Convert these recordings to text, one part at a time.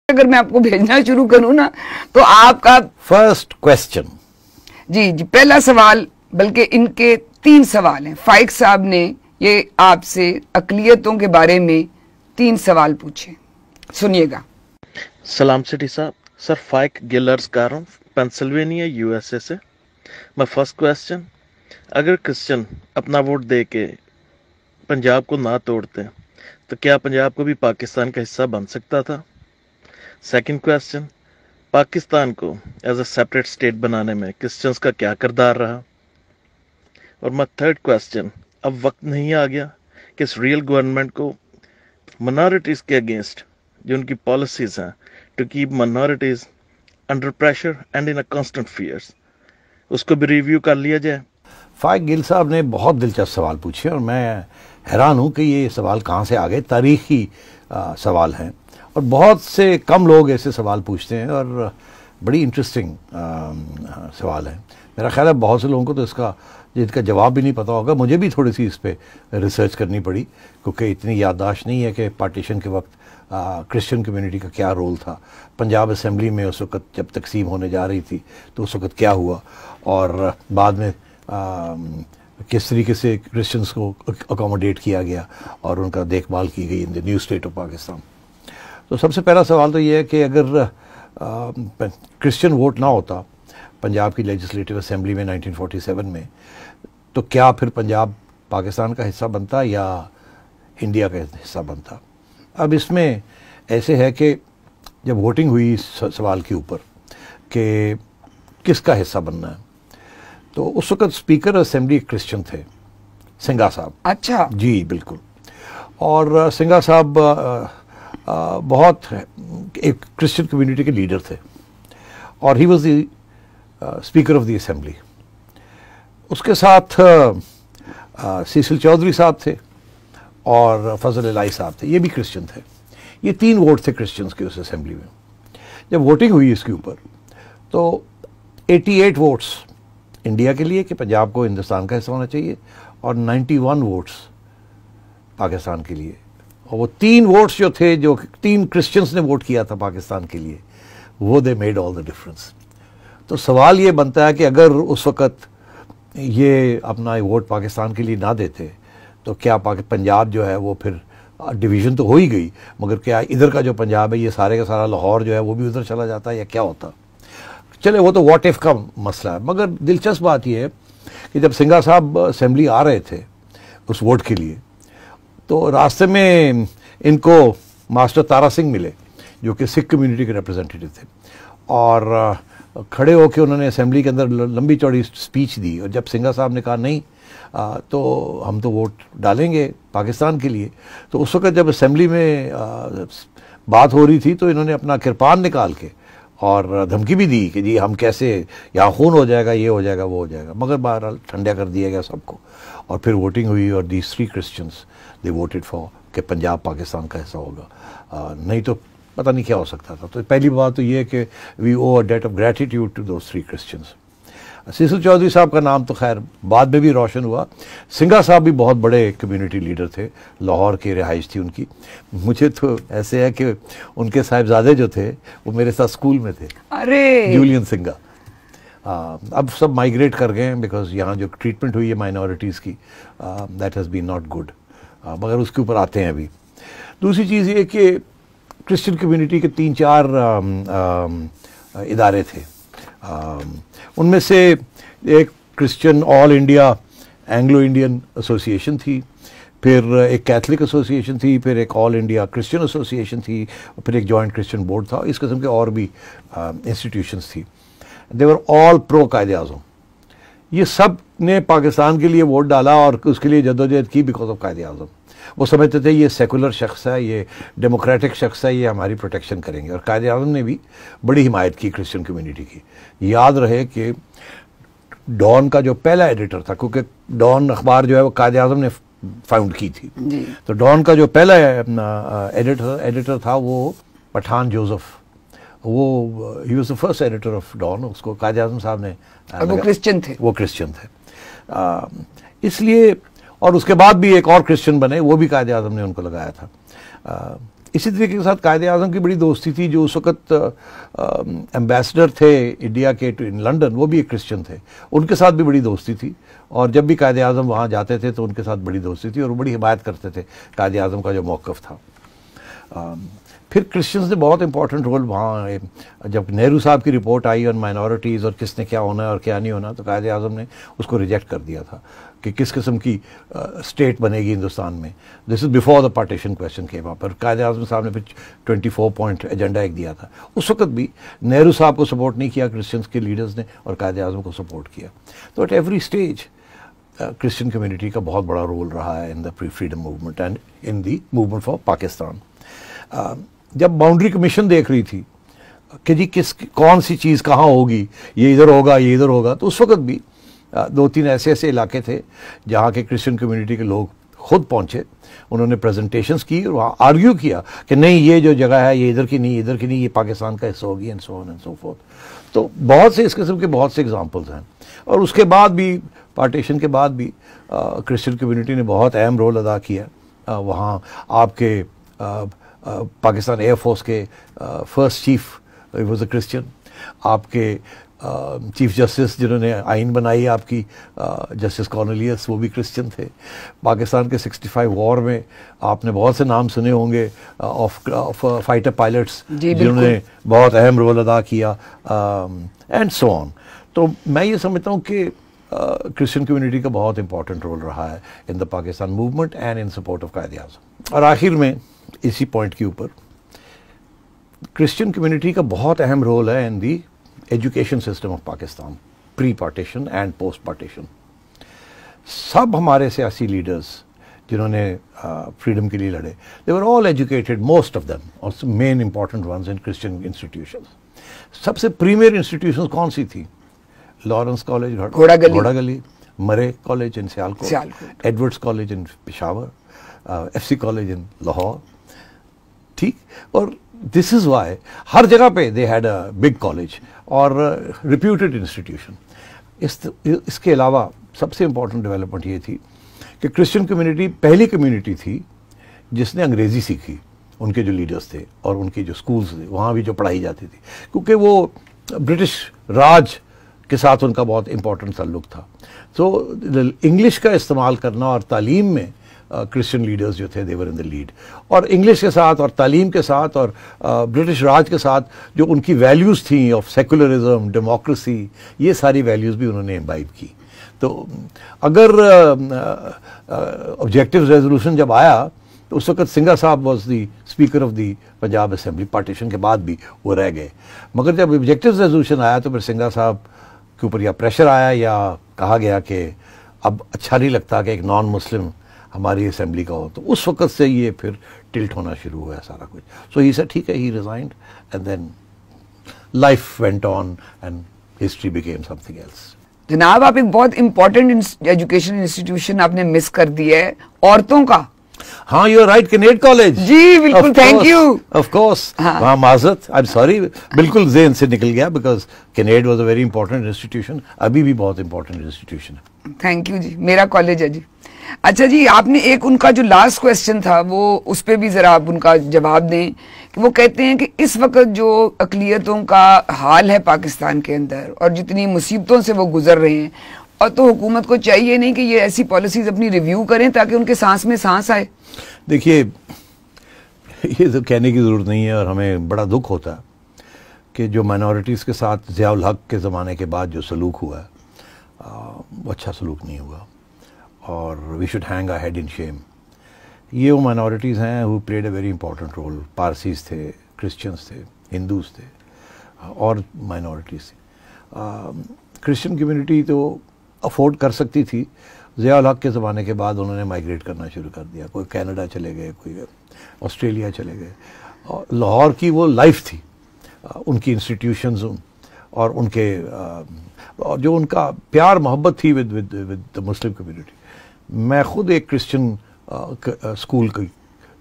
अगर मैं आपको भेजना शुरू करूं ना तो आपका फर्स्ट क्वेश्चन। जी पहला सवाल, बल्कि इनके 3 सवाल हैं। फाइक साहब ने ये आपसे अकलियतों के बारे में 3 सवाल पूछे, सुनिएगा। सलाम सिटी साहब, सर फाइक गिलर्स कर रहा हूँ पेंसिल्वेनिया यूएसए से। माय फर्स्ट क्वेश्चन, अगर क्रिश्चियन अपना वोट दे के पंजाब को ना तोड़ते तो क्या पंजाब को भी पाकिस्तान का हिस्सा बन सकता था? सेकंड क्वेश्चन, पाकिस्तान को एज अ सेपरेट स्टेट बनाने में क्रिश्चियंस का क्या किरदार रहा? और माय थर्ड क्वेश्चन, अब वक्त नहीं आ गया कि इस रियल गवर्नमेंट को माइनॉरिटीज़ के अगेंस्ट जो उनकी पॉलिसीज़ हैं to keep minorities under pressure and in a constant fears, उसको भी रिव्यू कर लिया जाए? फाइक गिल साहब ने बहुत दिलचस्प सवाल पूछे और मैं हैरान हूँ कि ये सवाल कहाँ से आ गए। तारीखी सवाल हैं और बहुत से कम लोग ऐसे सवाल पूछते हैं और बड़ी इंटरेस्टिंग सवाल है। मेरा ख्याल है बहुत से लोगों को तो इसका जवाब भी नहीं पता होगा। मुझे भी थोड़ी सी इस पर रिसर्च करनी पड़ी क्योंकि इतनी याददाश्त नहीं है कि पार्टीशन के वक्त क्रिश्चियन कम्युनिटी का क्या रोल था। पंजाब असेंबली में उस वक्त जब तकसीम होने जा रही थी तो उस वक्त क्या हुआ और बाद में किस तरीके से क्रिश्चियंस को अकोमोडेट किया गया और उनका देखभाल की गई in the new state of Pakistan. तो सबसे पहला सवाल तो ये है कि अगर क्रिश्चियन वोट ना होता पंजाब की लेजिस्लेटिव असेंबली में 1947 में, तो क्या फिर पंजाब पाकिस्तान का हिस्सा बनता या इंडिया का हिस्सा बनता? अब इसमें ऐसे है कि जब वोटिंग हुई इस सवाल के ऊपर कि किसका हिस्सा बनना है, तो उस वक्त स्पीकर असेंबली क्रिश्चियन थे, सिंघा साहब। अच्छा जी, बिल्कुल। और सिंघा साहब बहुत एक क्रिश्चियन कम्युनिटी के लीडर थे और ही was the speaker of the assembly. उसके साथ सीसिल चौधरी साहब थे और फजल इलाही साहब थे, ये भी क्रिश्चियन थे। ये 3 वोट थे क्रिश्चियंस के उस असेंबली में। जब वोटिंग हुई इसके ऊपर तो 88 वोट्स इंडिया के लिए कि पंजाब को हिंदुस्तान का हिस्सा होना चाहिए और 91 वोट्स पाकिस्तान के लिए। और वो 3 वोट्स जो थे, जो 3 क्रिश्चियंस ने वोट किया था पाकिस्तान के लिए, वो they made all the difference. तो सवाल ये बनता है कि अगर उस वक़्त ये अपना वोट पाकिस्तान के लिए ना देते तो क्या पंजाब जो है वो फिर डिवीज़न तो हो ही गई, मगर क्या इधर का जो पंजाब है ये सारे का सारा लाहौर जो है वो भी उधर चला जाता है या क्या होता? चले वो तो व्हाट इफ का मसला है। मगर दिलचस्प बात यह है कि जब सिंघा साहब असेंबली आ रहे थे उस वोट के लिए तो रास्ते में इनको मास्टर तारा सिंह मिले जो कि सिख कम्युनिटी के रिप्रेजेंटेटिव थे और खड़े होकर उन्होंने असेंबली के अंदर लंबी चौड़ी स्पीच दी। और जब सिंघा साहब ने कहा नहीं तो हम तो वोट डालेंगे पाकिस्तान के लिए, तो उस वक्त जब असेंबली में बात हो रही थी तो इन्होंने अपना किरपान निकाल के और धमकी भी दी कि जी हम कैसे, यहाँ खून हो जाएगा, ये हो जाएगा, वो हो जाएगा। मगर बहरहाल ठंडा कर दिया गया सबको और फिर वोटिंग हुई और these 3 Christians they voted for कि पंजाब पाकिस्तान का हिस्सा होगा, नहीं तो पता नहीं क्या हो सकता था। तो पहली बात तो ये है कि we owe a debt of gratitude to those 3 Christians. Cecil Chaudhry साहब का नाम तो खैर बाद में भी रोशन हुआ। सिंघा साहब भी बहुत बड़े कम्युनिटी लीडर थे, लाहौर की रिहाइश थी उनकी। मुझे तो ऐसे है कि उनके साहिबजादे जो थे वो मेरे साथ स्कूल में थे। अरे जूलियन सिंघा। अब सब माइग्रेट कर गए हैं बिकॉज यहाँ जो ट्रीटमेंट हुई है माइनॉरिटीज़ की that has been not good, मगर उसके ऊपर आते हैं अभी। दूसरी चीज़ ये कि क्रिश्चियन कम्युनिटी के 3-4 इदारे थे। उनमें से एक Christian all India Anglo Indian association थी, फिर एक कैथलिक एसोसिएशन थी, फिर एक ऑल इंडिया क्रिश्चियन एसोसिएशन थी, फिर एक जॉइंट क्रिश्चियन बोर्ड था। इस किस्म के और भी इंस्टीट्यूशंस थी। दे वर ऑल प्रो कायदे आज़म। ये सब ने पाकिस्तान के लिए वोट डाला और उसके लिए जद्दोजहद की बिकॉज ऑफ कायदे आज़म। वो समझते थे ये सेकुलर शख्स है, ये डेमोक्रेटिक शख्स है, ये हमारी प्रोटेक्शन करेंगे। और कायदे आज़म ने भी बड़ी हिमायत की क्रिश्चियन कम्युनिटी की। याद रहे कि डॉन का जो पहला एडिटर था, क्योंकि डॉन अखबार जो है वो कायदे आज़म ने फाउंड की थी, तो डॉन का जो पहला एडिटर था वो पठान जोसेफ, वो ही was the first editor of Dawn. उसको कायदे आज़म साहब ने, वो क्रिश्चियन थे, वो क्रिश्चियन थे इसलिए। और उसके बाद भी एक और क्रिश्चियन बने, वो भी कायदे आज़म ने उनको लगाया था। इसी तरीके के साथ कायदे आज़म की बड़ी दोस्ती थी। जो उस वक्त एम्बेसडर थे इंडिया के इन लंदन, वो भी एक क्रिश्चियन थे, उनके साथ भी बड़ी दोस्ती थी। और जब भी कायदे आज़म वहाँ जाते थे तो उनके साथ बड़ी दोस्ती थी और वो बड़ी हिमायत करते थे कायदे आज़म का जो मौक़िफ़ था। फिर क्रिश्चियंस ने बहुत इंपॉर्टेंट रोल वहाँ, जब नेहरू साहब की रिपोर्ट आई ऑन माइनॉरिटीज़ और किसने क्या होना है और क्या नहीं होना, तो कायदे आज़म ने उसको रिजेक्ट कर दिया था कि किस किस्म की स्टेट बनेगी हिंदुस्तान में। This is before the partition question came up. और कायदे आज़म साहब ने फिर 24 पॉइंट एजेंडा एक दिया था। उस वक्त भी नेहरू साहब को सपोर्ट नहीं किया क्रिश्चियंस के लीडर्स ने, और कायदे आज़म को सपोर्ट किया। तो at every stage Christian community का बहुत बड़ा रोल रहा है in the pre freedom movement and in the movement for Pakistan. जब बाउंड्री कमीशन देख रही थी कि जी कौन सी चीज़ कहाँ होगी, ये इधर होगा, ये इधर होगा, तो उस वक्त भी 2-3 ऐसे इलाके थे जहाँ के क्रिश्चियन कम्युनिटी के लोग खुद पहुँचे, उन्होंने प्रेजेंटेशंस की और वहाँ आर्ग्यू किया कि नहीं, ये जो जगह है ये इधर की नहीं, इधर की नहीं, ये पाकिस्तान का हिस्सा होगी, and so on and so fourth. तो बहुत से इस किस्म के बहुत से एग्जाम्पल्स हैं। और उसके बाद भी, पार्टीशन के बाद भी क्रिश्चियन कम्युनिटी ने बहुत अहम रोल अदा किया। वहाँ आपके पाकिस्तान एयरफोर्स के first chief was a Christian, आपके चीफ जस्टिस जिन्होंने आइन बनाई आपकी, जस्टिस कॉर्नेलियस, वो भी क्रिश्चियन थे। पाकिस्तान के 65 वॉर में आपने बहुत से नाम सुने होंगे ऑफ फाइटर पायलट्स जिन्होंने बहुत अहम रोल अदा किया, एंड सो ऑन। तो मैं ये समझता हूँ कि क्रिश्चियन कम्युनिटी का बहुत इंपॉर्टेंट रोल रहा है in the Pakistan movement and in support of कायदे आज़म। और आखिर में इसी पॉइंट के ऊपर क्रिश्चियन कम्युनिटी का बहुत अहम रोल है in the education system of Pakistan, pre partition and post partition. सब हमारे सियासी लीडर्स जिन्होंने फ्रीडम के लिए लड़े, they were all educated, most of them, और main important ones in Christian institutions. सबसे प्रीमियर इंस्टीट्यूशंस कौन सी थी? लॉरेंस कॉलेज घोड़ा Gali, Murray College in Sialkot, Edwards College in Peshawar, FC College in Lahore, ठीक। और दिस इज़ वाई हर जगह पे they had a big college और रिप्यूटेड इंस्टीट्यूशन। इसके अलावा सबसे इम्पॉर्टेंट डेवलपमेंट ये थी कि क्रिश्चियन कम्युनिटी पहली कम्युनिटी थी जिसने अंग्रेज़ी सीखी, उनके जो लीडर्स थे और उनके जो स्कूल्स थे वहाँ भी जो पढ़ाई जाती थी, क्योंकि वो ब्रिटिश राज के साथ उनका बहुत इम्पोर्टेंट ताल्लुक था। तो इंग्लिश का इस्तेमाल करना और तालीम में क्रिश्चियन लीडर्स जो थे दे वर इन द लीड। और इंग्लिश के साथ और तालीम के साथ और ब्रिटिश राज के साथ जो उनकी वैल्यूज़ थी ऑफ सेकुलरिज्म, डेमोक्रेसी, ये सारी वैल्यूज़ भी उन्होंने इम्बाइब की। तो अगर ऑब्जेक्टिव रेजोल्यूशन जब आया तो उस वक्त सिंघा साहब was the speaker of the Punjab assembly, partition के बाद भी वो रह गए। मगर जब ऑब्जेक्टिव रेजोल्यूशन आया तो फिर सिंघा साहब के ऊपर या प्रेशर आया या कहा गया कि अब अच्छा नहीं लगता कि एक नॉन मुस्लिम हमारी असेंबली का हो, तो उस वक्त से ये फिर टिल्ट होना शुरू हुआ सारा कुछ। सो ही सेड ठीक है, he resigned and then life went on and history became something else. जनाब, आप एक बहुत इंपॉर्टेंट एजुकेशन इंस्टीट्यूशन आपने मिस कर दिया है, औरतों का। हाँ, you are right, Kinnaird College. जी बिल्कुल, थैंक यू। ऑफ कोर्स, हाँ माजरत, आई एम सॉरी, बिल्कुल ज़हन से निकल गया, because canned was a very important institution, अभी भी बहुत इंपॉर्टेंट इंस्टीट्यूशन है। थैंक यू जी, मेरा कॉलेज है जी। अच्छा जी, आपने एक उनका जो लास्ट क्वेश्चन था वो उस पर भी ज़रा आप उनका जवाब दें कि वो कहते हैं कि इस वक्त जो अक़लियतों का हाल है पाकिस्तान के अंदर और जितनी मुसीबतों से वो गुजर रहे हैं, और तो हुकूमत को चाहिए नहीं कि ये ऐसी पॉलिसीज़ अपनी रिव्यू करें ताकि उनके सांस में सांस आए। देखिए, ये तो कहने की ज़रूरत नहीं है और हमें बड़ा दुख होता है कि जो माइनॉरिटीज़ के साथ ज़ियाउल हक के ज़माने के बाद जो सलूक हुआ है वो अच्छा सलूक नहीं हुआ और we should hang our head in shame. ये वो माइनॉरिटीज़ हैं who played a very important role. Parsis थे, क्रिश्चियंस थे, हिंदूज़ थे और माइनॉरिटीज़ थी। क्रिश्चियन कम्युनिटी तो अफोर्ड कर सकती थी, ज़ियाउल हक के ज़माने के बाद उन्होंने माइग्रेट करना शुरू कर दिया। कोई कनाडा चले गए, कोई ऑस्ट्रेलिया चले गए। और लाहौर की वो लाइफ थी, उनकी इंस्टीट्यूशंस और उनके और जो उनका प्यार मोहब्बत थी विद द मुस्लिम कम्युनिटी। मैं ख़ुद एक क्रिश्चियन स्कूल की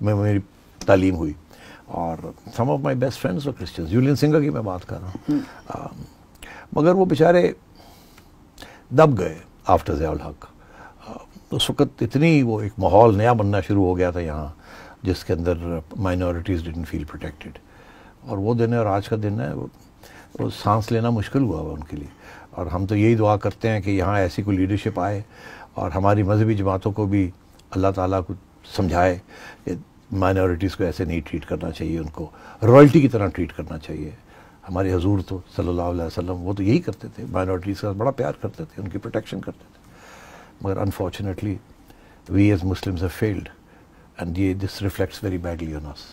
में मेरी तालीम हुई और some of my best friends were Christian. Julian Singer की मैं बात कर रहा हूँ, मगर वो बेचारे दब गए आफ्टर ज़ियाउल हक। उस वक़्त इतनी वो एक माहौल नया बनना शुरू हो गया था यहाँ, जिसके अंदर माइनॉरिटीज़ डिडंट फील प्रोटेक्टेड। और वो दिन है और आज का दिन है, वो सांस लेना मुश्किल हुआ हुआ उनके लिए। और हम तो यही दुआ करते हैं कि यहाँ ऐसी कोई लीडरशिप आए और हमारी मजहबी जमातों को भी अल्लाह ताला को समझाए कि माइनॉरिटीज़ को ऐसे नहीं ट्रीट करना चाहिए, उनको रॉयल्टी की तरह ट्रीट करना चाहिए। हमारे हजूर तो सल्लल्लाहु अलैहि वसल्लम वो तो यही करते थे, माइनॉरिटीज़ का बड़ा प्यार करते थे, उनकी प्रोटेक्शन करते थे। मगर unfortunately we as Muslims have failed and ये this reflects very badly on us.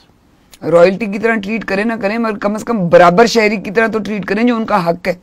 Royalty की तरह ट्रीट करें ना करें, मगर कम से कम बराबर शहरी की तरह तो ट्रीट करें जो उनका हक है।